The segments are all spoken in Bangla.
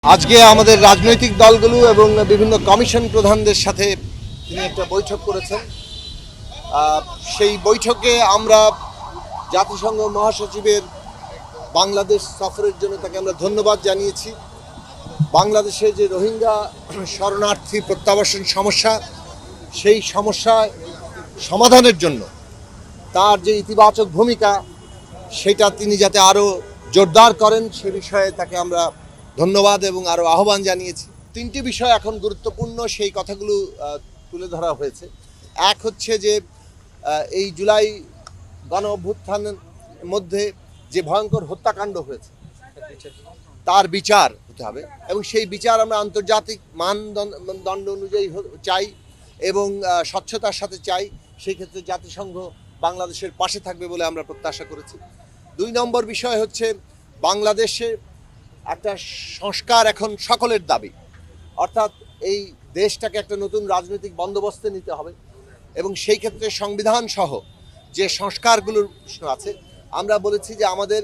আজকে আমাদের রাজনৈতিক দলগুলো এবং বিভিন্ন কমিশন প্রধানদের সাথে তিনি একটা বৈঠক করেছেন। সেই বৈঠকে আমরা জাতিসংঘ মহাসচিবের বাংলাদেশ সফরের জন্য তাকে আমরা ধন্যবাদ জানিয়েছি। বাংলাদেশে যে রোহিঙ্গা শরণার্থী প্রত্যাবাসন সমস্যা, সেই সমস্যা সমাধানের জন্য তার যে ইতিবাচক ভূমিকা, সেটা তিনি যাতে আরও জোরদার করেন সে বিষয়ে তাকে আমরা ধন্যবাদ এবং আরও আহ্বান জানিয়েছি। তিনটি বিষয় এখন গুরুত্বপূর্ণ, সেই কথাগুলো তুলে ধরা হয়েছে। এক হচ্ছে যে এই জুলাই গণ অভ্যুত্থানের মধ্যে যে ভয়ঙ্কর হত্যাকাণ্ড হয়েছে তার বিচার হতে হবে এবং সেই বিচার আমরা আন্তর্জাতিক মানদণ্ড অনুযায়ী চাই এবং স্বচ্ছতার সাথে চাই। সেই ক্ষেত্রে জাতিসংঘ বাংলাদেশের পাশে থাকবে বলে আমরা প্রত্যাশা করেছি। 2 নম্বর বিষয় হচ্ছে বাংলাদেশে একটা সংস্কার এখন সকলের দাবি, অর্থাৎ এই দেশটাকে একটা নতুন রাজনৈতিক বন্দোবস্তে নিতে হবে এবং সেই ক্ষেত্রে সংবিধান সহ যে সংস্কারগুলোর প্রশ্ন আছে, আমরা বলেছি যে আমাদের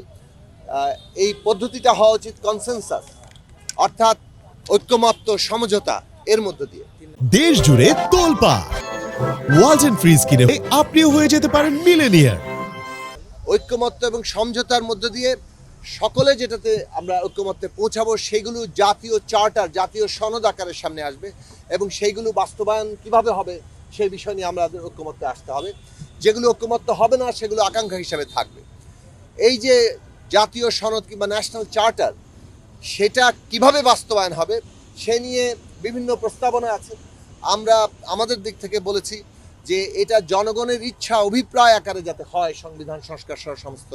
এই পদ্ধতিটা হওয়া উচিত কনসেনসাস, অর্থাৎ ঐক্যমত্য সমঝোতা এর মধ্য দিয়ে। দেশ জুড়ে তোলপাড় ওয়ালটন ফ্রিজ কিনে আপনিও হয়ে যেতে পারেন মিলেনিয়ার। ঐক্যমত্য এবং সমঝোতার মধ্য দিয়ে সকলে যেটাতে আমরা ঐক্যমত্যে পৌঁছাবো সেগুলো জাতীয় চার্টার, জাতীয় সনদ আকারের সামনে আসবে এবং সেইগুলো বাস্তবায়ন কিভাবে হবে সেই বিষয় নিয়ে আমাদের ঐক্যমত্যে আসতে হবে। যেগুলো ঐক্যমত্য হবে না সেগুলো আকাঙ্ক্ষা হিসাবে থাকবে। এই যে জাতীয় সনদ কিংবা ন্যাশনাল চার্টার, সেটা কিভাবে বাস্তবায়ন হবে সে নিয়ে বিভিন্ন প্রস্তাবনা আছে। আমরা আমাদের দিক থেকে বলেছি যে এটা জনগণের ইচ্ছা অভিপ্রায় আকারে যাতে হয় সংবিধান সংস্কার সহ সমস্ত,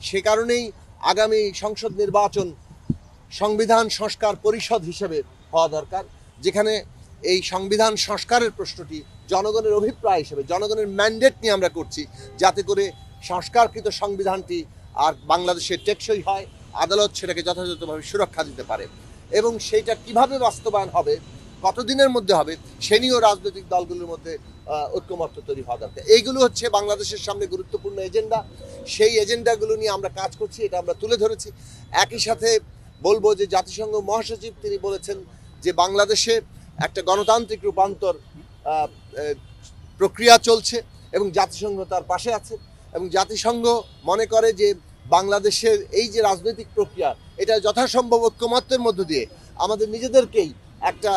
সে কারণেই আগামী সংসদ নির্বাচন সংবিধান সংস্কার পরিষদ হিসেবে হওয়া দরকার, যেখানে এই সংবিধান সংস্কারের প্রশ্নটি জনগণের অভিপ্রায় হিসেবে, জনগণের ম্যান্ডেট নিয়ে আমরা করছি, যাতে করে সংস্কারকৃত সংবিধানটি আর বাংলাদেশের টেকসই হয়, আদালত সেটাকে যথাযথভাবে সুরক্ষা দিতে পারে এবং সেইটা কিভাবে বাস্তবায়ন হবে, কতদিনের মধ্যে হবে, সে নিয়েও রাজনৈতিক দলগুলোর মধ্যে ঐক্যমত্য তৈরি হওয়া দরকার। এইগুলো হচ্ছে বাংলাদেশের সামনে গুরুত্বপূর্ণ এজেন্ডা। সেই এজেন্ডাগুলো নিয়ে আমরা কাজ করছি, এটা আমরা তুলে ধরেছি। একই সাথে বলবো যে জাতিসংঘ মহাসচিব তিনি বলেছেন যে বাংলাদেশে একটা গণতান্ত্রিক রূপান্তর প্রক্রিয়া চলছে এবং জাতিসংঘ তার পাশে আছে এবং জাতিসংঘ মনে করে যে বাংলাদেশের এই যে রাজনৈতিক প্রক্রিয়া, এটা যথাসম্ভব ঐক্যমত্যের মধ্য দিয়ে আমাদের নিজেদেরকেই একটা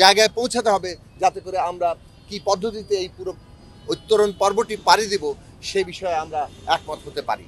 জায়গায় পৌঁছাতে হবে, যাতে করে আমরা কি পদ্ধতিতে এই পুরো উত্তরণ পর্বটি পাড়ি দিব সেই বিষয়ে আমরা একমত হতে পারি।